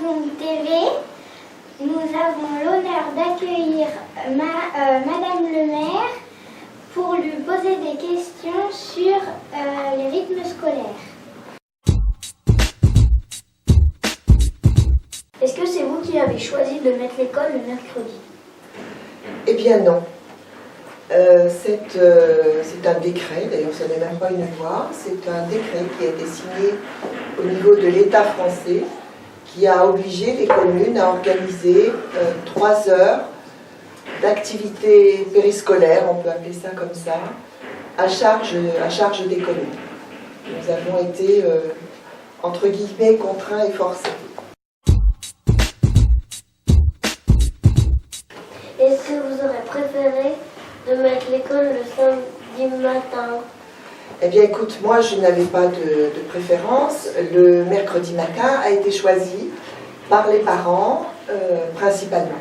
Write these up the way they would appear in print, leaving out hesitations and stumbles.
Zoom TV. Nous avons l'honneur d'accueillir Madame le maire pour lui poser des questions sur les rythmes scolaires. Est-ce que c'est vous qui avez choisi de mettre l'école le mercredi? Eh bien non. C'est un décret, d'ailleurs ce n'est même pas une loi, c'est un décret qui a été signé au niveau de l'État français qui a obligé les communes à organiser 3 heures d'activité périscolaire, on peut appeler ça comme ça, à charge des communes. Nous avons été, entre guillemets, contraints et forcés. Est-ce que vous aurez préféré de mettre l'école le samedi matin? Eh bien écoute, moi je n'avais pas de préférence. Le mercredi matin a été choisi par les parents principalement.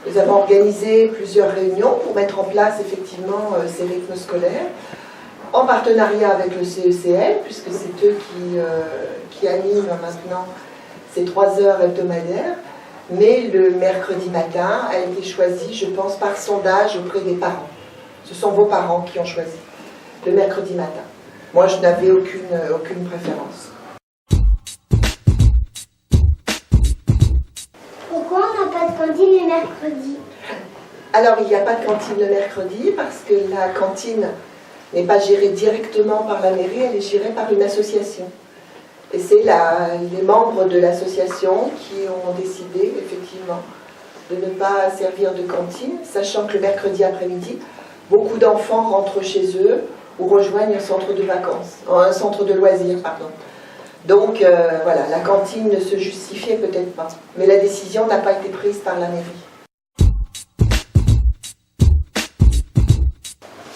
Nous avons organisé plusieurs réunions pour mettre en place effectivement ces rythmes scolaires, en partenariat avec le CECL, puisque c'est eux qui animent maintenant ces 3 heures hebdomadaires. Mais le mercredi matin a été choisi, je pense, par sondage auprès des parents. Ce sont vos parents qui ont choisi le mercredi matin. Moi, je n'avais aucune préférence. Pourquoi on n'a pas de cantine le mercredi? Alors, il n'y a pas de cantine le mercredi parce que la cantine n'est pas gérée directement par la mairie, elle est gérée par une association. Et c'est les membres de l'association qui ont décidé, effectivement, de ne pas servir de cantine, sachant que le mercredi après-midi, beaucoup d'enfants rentrent chez eux ou rejoignent un centre de vacances, un centre de loisirs, pardon. Donc, voilà, la cantine ne se justifiait peut-être pas, mais la décision n'a pas été prise par la mairie.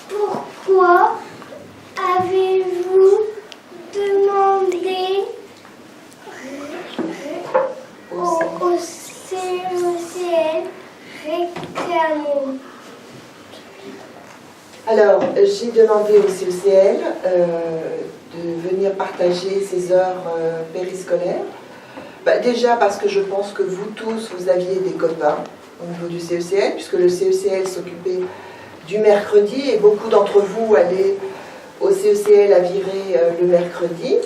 Pourquoi avez-vous demandé au CECL Récréamo? Alors, j'ai demandé au CECL de venir partager ces heures périscolaires. Déjà parce que je pense que vous tous, vous aviez des copains au niveau du CECL, puisque le CECL s'occupait du mercredi et beaucoup d'entre vous allaient au CECL à virer le mercredi.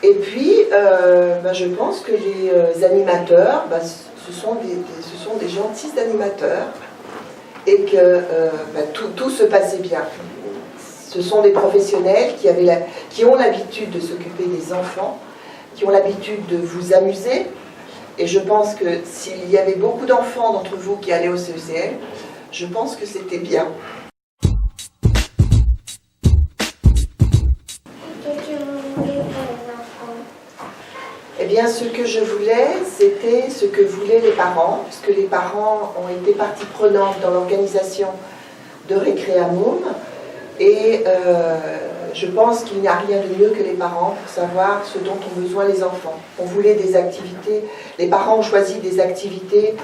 Et puis, je pense que les animateurs, ce sont des gentils animateurs et que tout se passait bien. Ce sont des professionnels qui ont l'habitude de s'occuper des enfants, qui ont l'habitude de vous amuser. Et je pense que s'il y avait beaucoup d'enfants d'entre vous qui allaient au CECL, je pense que c'était bien. Eh bien, ce que je voulais, c'était ce que voulaient les parents, puisque les parents ont été partie prenante dans l'organisation de Récréamo. Et je pense qu'il n'y a rien de mieux que les parents pour savoir ce dont ont besoin les enfants. On voulait des activités, les parents ont choisi des activités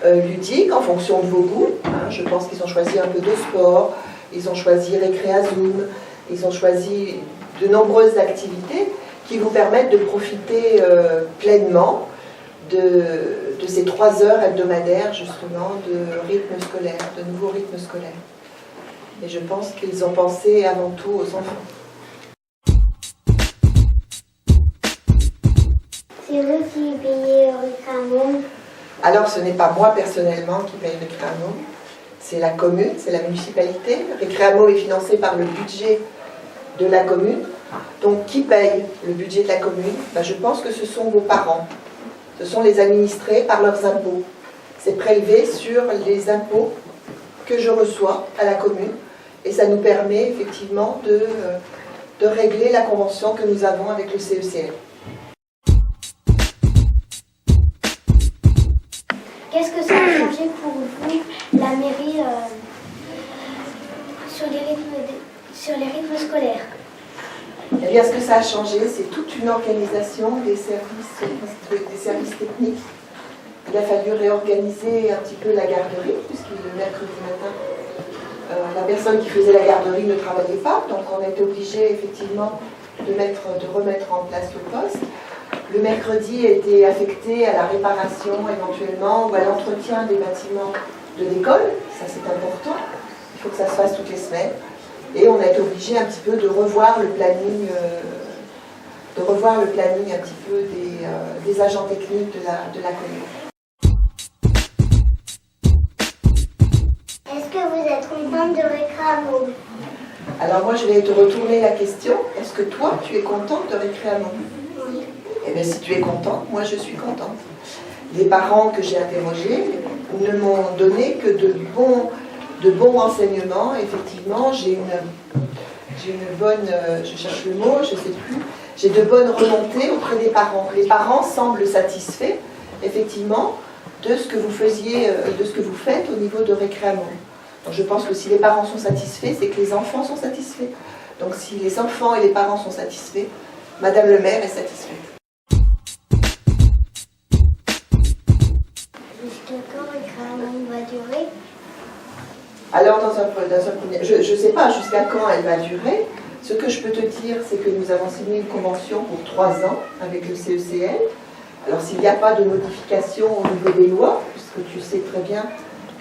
ludiques en fonction de vos goûts. Je pense qu'ils ont choisi un peu de sport, ils ont choisi Récréazoom, ils ont choisi de nombreuses activités qui vous permettent de profiter pleinement de ces 3 heures hebdomadaires justement de rythme scolaire, de nouveaux rythmes scolaires. Et je pense qu'ils ont pensé avant tout aux enfants. C'est vous qui payez Récréamo? Alors ce n'est pas moi personnellement qui paye Récréamo, c'est la commune, c'est la municipalité. Récréamo est financé par le budget de la commune. Donc qui paye le budget de la commune? Je pense que ce sont vos parents. Ce sont les administrés par leurs impôts. C'est prélevé sur les impôts que je reçois à la commune. Et ça nous permet effectivement de régler la convention que nous avons avec le CECL. Qu'est-ce que ça a changé pour vous, la mairie, sur les rythmes scolaires? Eh bien, ce que ça a changé, c'est toute une organisation des services techniques. Il a fallu réorganiser un petit peu la garderie, puisque le mercredi matin, la personne qui faisait la garderie ne travaillait pas, donc on a été obligé effectivement de remettre en place le poste. le mercredi était affecté à la réparation éventuellement ou à l'entretien des bâtiments de l'école. Ça c'est important, il faut que ça se fasse toutes les semaines. Et on a été obligé un petit peu de revoir le planning, un petit peu des agents techniques de la commune. Est-ce que vous êtes contente de Récréamont? Alors moi je vais te retourner la question. Est-ce que toi tu es contente de Récréamont? Oui. Eh bien si tu es contente, moi je suis contente. Les parents que j'ai interrogés ne m'ont donné que de bons renseignements. Effectivement, j'ai une bonne, je cherche le mot, je ne sais plus, j'ai de bonnes remontées auprès des parents. Les parents semblent satisfaits, effectivement, de ce que vous faisiez, de ce que vous faites au niveau de Récréamont. Donc je pense que si les parents sont satisfaits, c'est que les enfants sont satisfaits. Donc si les enfants et les parents sont satisfaits, Madame le maire est satisfaite. Jusqu'à quand Récréamont va durer? Alors, dans un premier... Je ne sais pas jusqu'à quand elle va durer. Ce que je peux te dire, c'est que nous avons signé une convention pour 3 ans avec le CECL. Alors, s'il n'y a pas de modification au niveau des lois, puisque tu sais très bien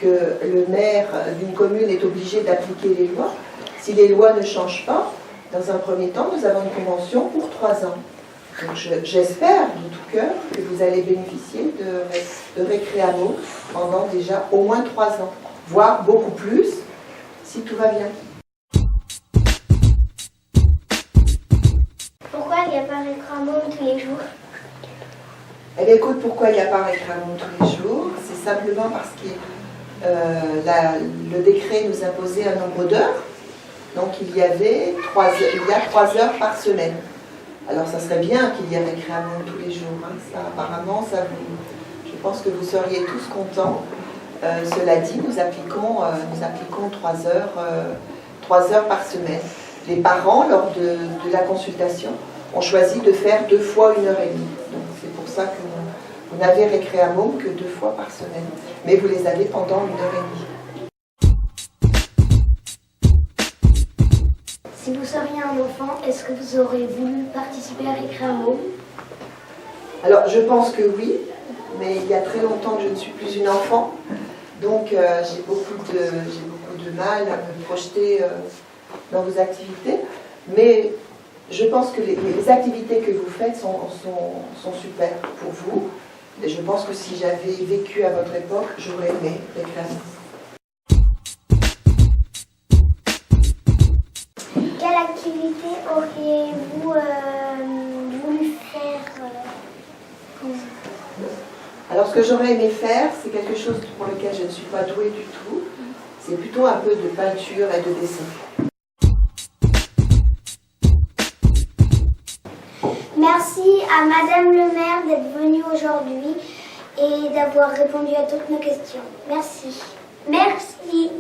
que le maire d'une commune est obligé d'appliquer les lois, si les lois ne changent pas, dans un premier temps, nous avons une convention pour 3 ans. Donc, j'espère de tout cœur que vous allez bénéficier de Récréamont pendant déjà au moins 3 ans. Voire beaucoup plus, si tout va bien. Pourquoi il n'y a pas Récréamont tous les jours? Eh bien, écoute, pourquoi il n'y a pas Récréamont tous les jours? C'est simplement parce que le décret nous imposait un nombre d'heures. Donc, il y a 3 heures par semaine. Alors, ça serait bien qu'il y ait Récréamont tous les jours. Hein. Ça, apparemment, je pense que vous seriez tous contents. Cela dit, nous appliquons 3 heures par semaine. Les parents, lors de la consultation, ont choisi de faire 2 fois 1 heure et demie. Donc c'est pour ça que vous n'avez Récréamont que 2 fois par semaine. Mais vous les avez pendant 1 heure et demie. Si vous seriez un enfant, est-ce que vous auriez voulu participer à Récréamont? Alors je pense que oui, mais il y a très longtemps que je ne suis plus une enfant. Donc j'ai beaucoup de mal à me projeter dans vos activités. Mais je pense que les activités que vous faites sont super pour vous. Et je pense que si j'avais vécu à votre époque, j'aurais aimé Récréamont. Quelle activité auriez-vous voulu faire Alors ce que j'aurais aimé faire, c'est quelque chose pour lequel je ne suis pas douée du tout. C'est plutôt un peu de peinture et de dessin. Merci à Madame le maire d'être venue aujourd'hui et d'avoir répondu à toutes nos questions. Merci. Merci.